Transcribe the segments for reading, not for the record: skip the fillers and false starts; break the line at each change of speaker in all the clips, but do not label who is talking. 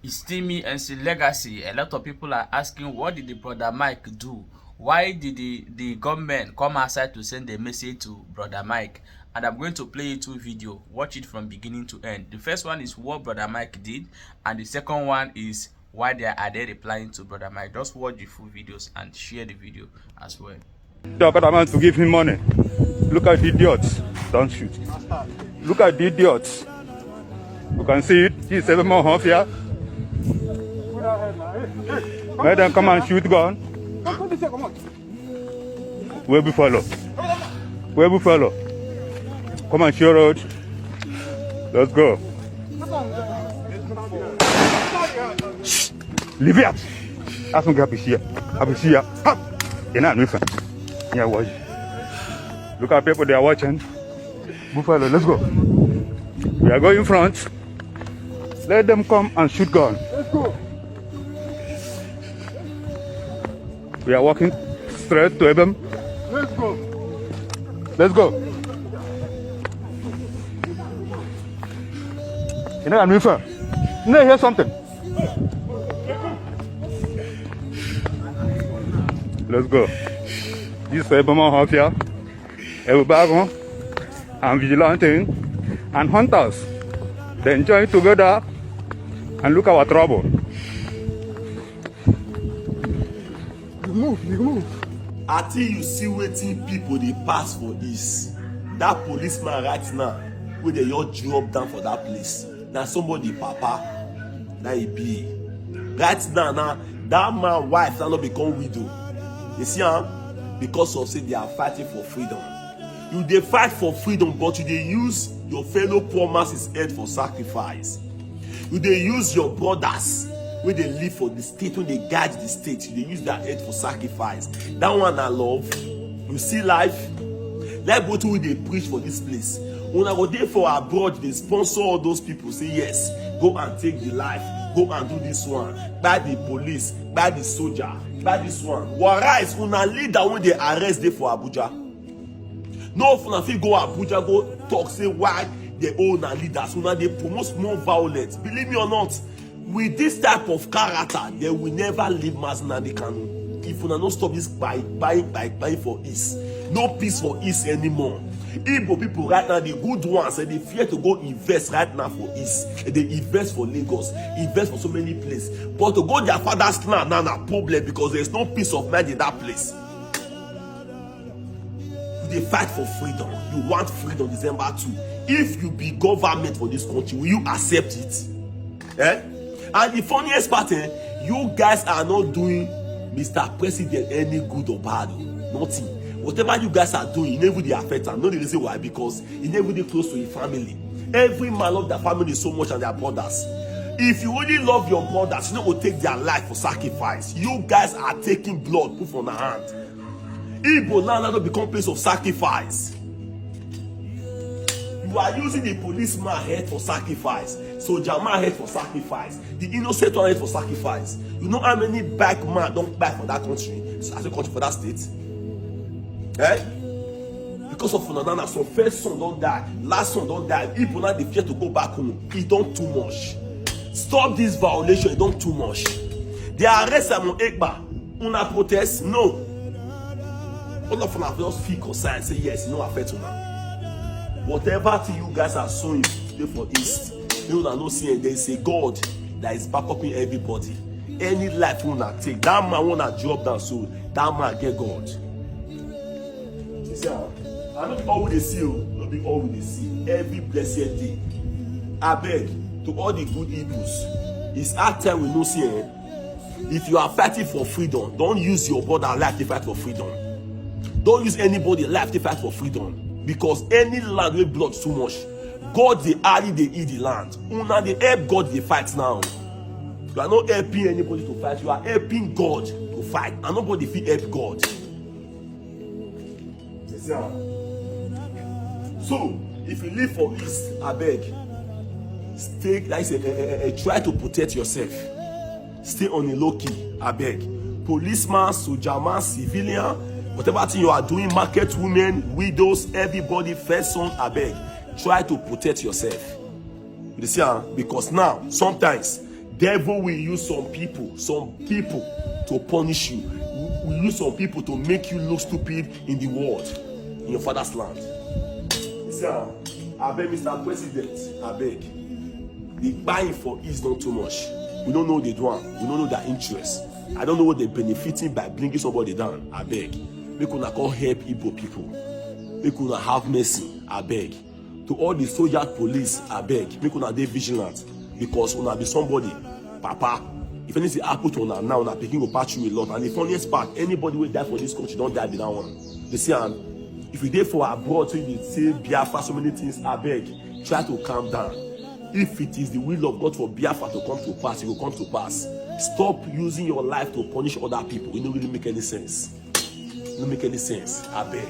It's still me and see legacy. A lot of people are asking, what did the brother Mike do? Why did the government come outside to send a message to brother Mike? And I'm going to play you two videos. Watch it from beginning to end. The first one is what brother Mike did, and the second one is why they replying to brother Mike. Just watch the full videos and share the video as well.
The government to give him money. Look at the idiots. Don't shoot. Look at the idiots. You can see it. He's 7 more half here. Let them come and shoot gun. Where we follow? Where we follow? Come and show road. Let's go. Leave it. Ask me to be here. You're not nothing. Yeah, watch. Look at people they are watching. Buffalo, let's go. We are going in front. Let them come and shoot gun. Let's go. We are walking straight to them. Let's go. Let's go. You know, I'm referring. You know, hear something. Let's go. This is Ebama half here. Everybody and vigilante and hunters. They enjoy together and look at our trouble.
You move. Until you see waiting people they pass for this. That policeman right now, where they all drop down for that place. Now somebody papa, that he be. Right now, that man wife now not become widow. You see, because of say they are fighting for freedom. You they fight for freedom, but you they use your fellow poor man's head for sacrifice. You they use your brothers when they live for the state, when they guide the state, you they use their head for sacrifice. That one I love. You see life. Let go to they preach for this place. When I go there for abroad, they sponsor all those people. Say yes, go and take the life. Go and do this one. By the police, by the soldier, by this one. Whereas una leader when they arrest them for Abuja. No, if una fit go Abuja, go talk, say why they own a leaders. Una they promote more violence. Believe me or not, with this type of character, they will never leave Mazinadi Kanu. If una don't stop this by buying for ease, no peace for ease anymore. Igbo people right now, the good ones, they fear to go invest right now for east. They invest for Lagos, invest for so many places. But to go their father's land now, a problem because there's no peace of mind in that place. They fight for freedom. You want freedom December 2. If you be government for this country, will you accept it? Eh? And the funniest part, you guys are not doing Mr. President any good or bad. Nothing. Whatever you guys are doing, you never really affect them. Not the reason why, because you never really close to your family. Every man love their family so much and their brothers. If you really love your brothers, you know will take their life for sacrifice. You guys are taking blood, put on the hand. Igbo land not become place of sacrifice. You are using the policeman head for sacrifice, soldier man head for sacrifice, the innocent one head for sacrifice. You know how many bike man don't buy for that country, as a country for that state? Eh? Because of Funanana, so first son don't die, last son don't die. People now they fear to go back home. It don't too much. Stop this violation. It don't too much. They arrest Simon Ekpa. Una protest? No. All of them just feel concerned. Say yes, no affect una. Whatever thing you guys are sowing today for East, you are not seeing. There is a God that is back up in everybody. Any life you wanna take, that man wanna drop down so that man get God. I not be all they see, not be all they see. Every blessed day, I beg to all the good Igbos. It's our time we no see. If you are fighting for freedom, don't use your brother life to fight for freedom. Don't use anybody life to fight for freedom, because any land will blood too much. God they already they eat the land. Una they help God they fight now. You are not helping anybody to fight. You are helping God to fight, and nobody feel help God. So, if you live for East, I beg, stay, like I said, try to protect yourself. Stay on the low key, I beg. Policeman, soldier man, civilian, whatever thing you are doing, market women, widows, everybody, first son, I beg, try to protect yourself. You see, because now, sometimes, Devil will use some people to punish you. Will use some people to make you look stupid in the world, in your father's land. See, I beg, Mr. President, I beg. The buying for is not too much. We don't know the one. We don't know their interest. I don't know what they're benefiting by bringing somebody down. I beg. Make una call help Igbo people. Make una have mercy. I beg. To all the soldier police, I beg. Make una dey vigilant. Because una be somebody, Papa. If anything happen to una now, una picking go patch you a lot. And the funniest part, anybody will die for this country don't die with that one. You see, and if you dey for abroad, so you say Biafra, so many things, I beg. Try to calm down. If it is the will of God for Biafra to come to pass, it will come to pass. Stop using your life to punish other people. It don't really make any sense. It don't make any sense. I beg.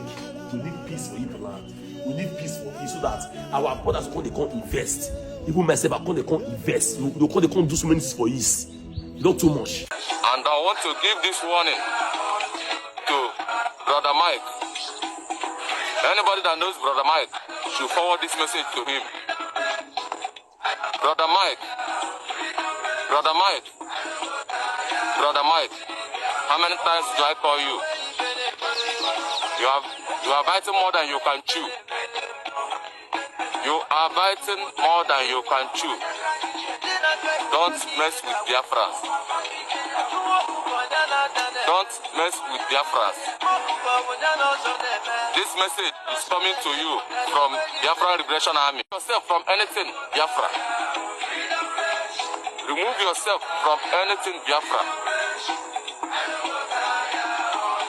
We need peace for Igbo land. We need peace for you so that our brothers they can't invest. Even myself, they can't invest. They can't do so many things for us. Not too much.
And I want to give this warning to Brother Mike. Anybody that knows Brother Mike should forward this message to him. Brother Mike, Brother Mike, Brother Mike, how many times do I call you? You are biting more than you can chew. You are biting more than you can chew. Don't mess with Biafrans. Don't mess with Biafrans. This message is coming to you from Biafra Liberation Army. Yourself from anything Biafra. Remove yourself from anything Biafra.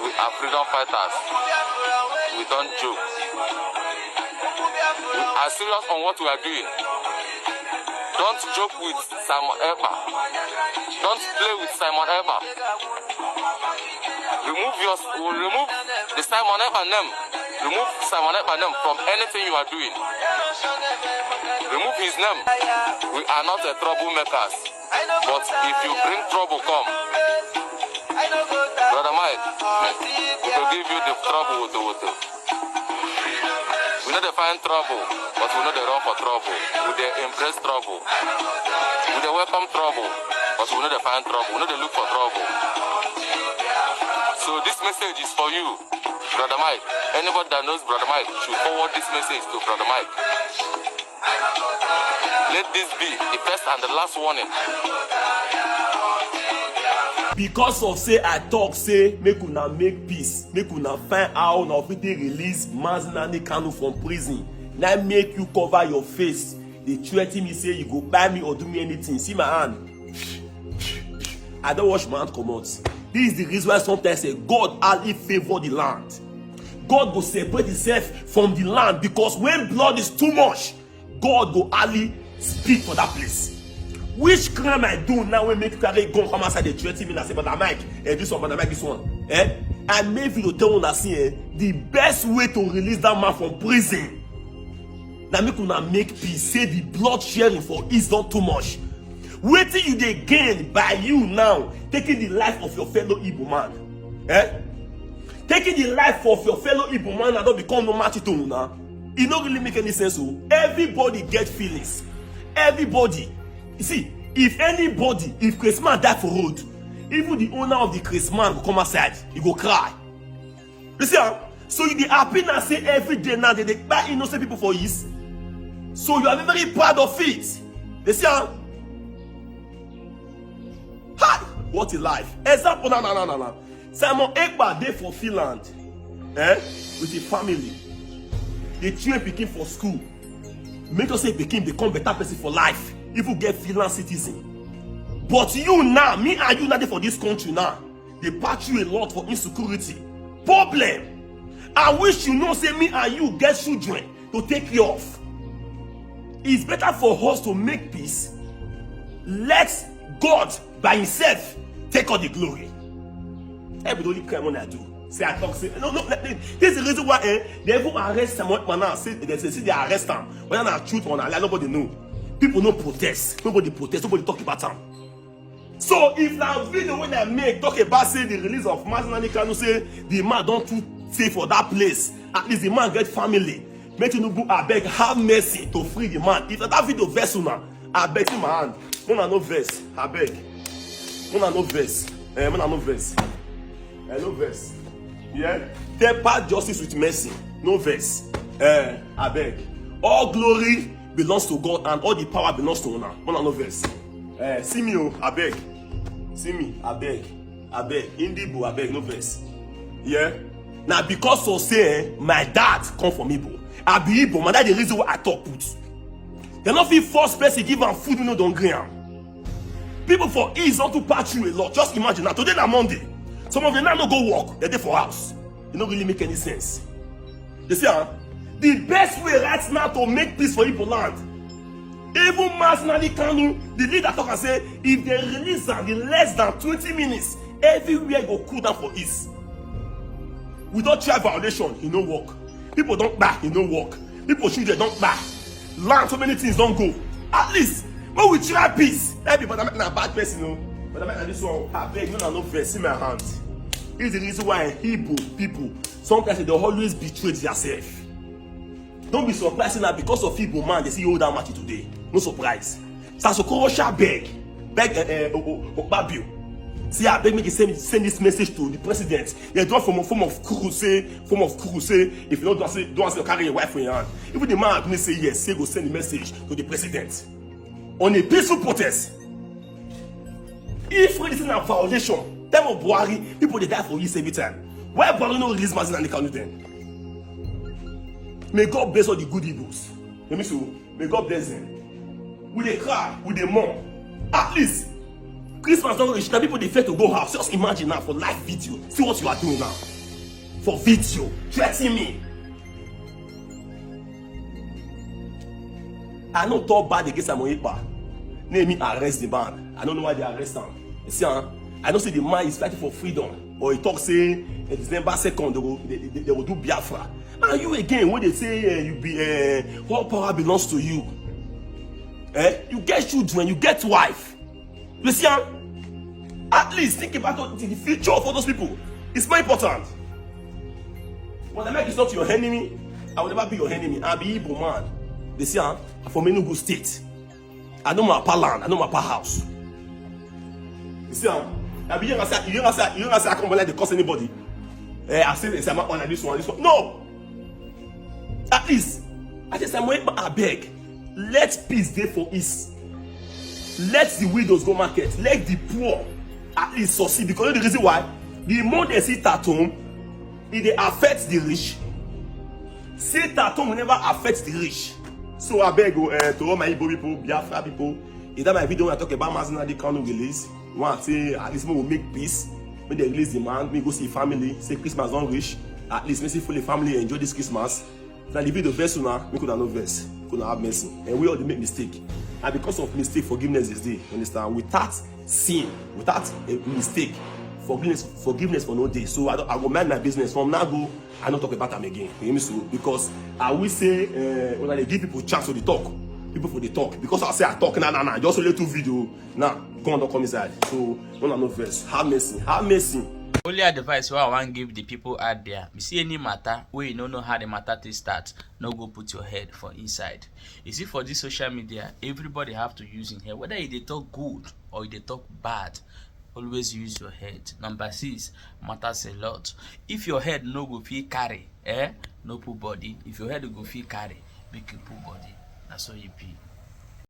We are freedom fighters. We don't joke. We are serious on what we are doing. Don't joke with Simon Eba. Don't play with Simon Eba. Remove the Simon Eba name. Remove Simon Eba name from anything you are doing. Remove his name. We are not a troublemakers. But if you bring trouble, come. Brother Mike, we will give you the trouble. We know they find trouble, but we know they run for trouble. We they embrace trouble. We they welcome trouble, but we know they find trouble. We know they look for trouble. So this message is for you, Brother Mike. Anybody that knows Brother Mike should forward this message to Brother Mike. Let this be the first and the last warning.
Because of say I talk say make una make peace, make una find out now fit release Mazinani Kanu from prison. Now make you cover your face. They threaten me say you go buy me or do me anything. See my hand. I don't wash my hand come out. This is the reason why sometimes say God only favor the land. God will separate himself from the land because when blood is too much, God will only speak for that place. Which crime I do now when make carry gun come outside they threaten me and say, but Mike, this one, but Mike, this one. I made you to tell una see the best way to release that man from prison. Now make una make peace. Say the blood sharing for is not too much. Waiting you they gain by you now taking the life of your fellow Igbo man. Taking the life of your fellow Igbo man and don't become no match to now. It don't really make any sense. So everybody get feelings. Everybody. You see, if Christmas die for road, even the owner of the Christmas will come outside, he go cry. You see, so you dey happy now say every day now they buy innocent people for years. So you are very proud of it. You see, hi, what a life. Example, no. Simon Ekpa dey for Finland, with his family. They train pikin for school. Make us say pikin become better person for life. If you get Finland citizen. But you now, me and you now for this country now, they patch you a lot for insecurity. Problem. I wish you know say me and you get children to take care of. It's better for us to make peace. Let God by himself take all the glory. Everybody only crime when I do. Say I talk, say no. This is the reason why they even arrest someone now. Say they arrest them. Whether they truth or not, nobody know. People no protest. Nobody protest. Nobody talk about them. So if that video when I make talk about say the release of Mazinani Kanu, say the man don't too stay for that place. At least the man get family. Make you no go. I beg have mercy to free the man. If that video vessel now, I beg you my hand. Muna no verse, abeg. Muna no verse. Muna no verse. No verse. Yeah? Temper justice with mercy. No verse. Abeg. All glory belongs to God and all the power belongs to una. Muna no verse. See me, oh, abeg. See me, abeg. Abeg. Indibo, abeg, no verse. Yeah? Now because of say my dad come from Igbo. I be Igbo, man, that's the reason why I talk put. They not feel force person give am food, you know, don't gree am. People for ease not to patch you a lot. Just imagine now, today na Monday. Some of them now no go work, they're there for house. It don't really make any sense. You see, the best way right now to make peace for Igbo land. Even Masnali Kanu, the leader talk and say, if they release am in less than 20 minutes, everywhere go cool down for ease. Without trial violation, it no work. People don't back, it no work. People shoot, they don't back. Land, so many things don't go. At least, when we try peace, that people that make a bad person, you know. But I make this one, I beg, you know, no verse in my hand. It's the reason why Igbo people, sometimes they always betray themselves. Don't be surprised now because of Igbo man, they see you that much today. No surprise. Sasokorosha beg Babio. See, I beg me to send this message to the president. They do it from a form of crusade. If you don't say carry your wife in your hand. Even the man can say yes, say go send the message to the president. On a peaceful protest. If this is a violation, time of Buhari, people they die for you every time. Why Buhari no release Mazin and the Kanu then? May God bless all the good Igbos. Let me see. May God bless them. With a cry, with a mourn. At least. Christmas don't reach now, people they fear to go house. Just imagine now for live video. See what you are doing now. For video. Threatening me. I know talk bad against Amoyepa. Name me arrest the man. I don't know why they arrest him. You see, I don't say the man is fighting for freedom. Or he talk say December 2nd they will do Biafra. And you again, when they say you be all power belongs to you. You get children, you get wife. You see, at least think about the future of all those people. It's more important. When I make it not your enemy, I will never be your enemy. I'll be Igbo man. You see, from Enugu State. I know my land, I know my house. You see, I be you don't say I can't let they cost anybody. I say this one and this one. No! At least, I just I beg. Let peace there for ease. Let the widows go market. Let the poor at least succeed. Because the reason why, the more they sit at home, it affects the rich. Sit at home will never affect the rich. So I beg to all my Igbo people, Biafra people, is that my video when I talk about Mazin and the Kanu release, want to say at least we will make peace. When they release the man, we go see family, say Christmas don't reach. At least we see fully family enjoy this Christmas. Now the video verse now, we could have no verse, could have mercy. And we all make mistake. And because of mistake, forgiveness is there. You understand? Without sin, without a mistake, forgiveness for no day. So I will mind my business. From now go, I don't talk about them again. You hear me? So because I will say when I give people chance to the talk, people for the talk. Because I say I talk, nah. Just a little video. Nah, come on, come inside. So no verse. Have mercy. Have mercy.
Only advice wey I wan give the people out there, you see any matter wey you no know how the matter to start, no go put your head for inside. You see, for this social media, everybody have to use in here, whether they talk good or they talk bad, always use your head. Number 6 matters a lot. If your head no go fit carry, no put body. If your head go fit carry, make you put body. That's all you be.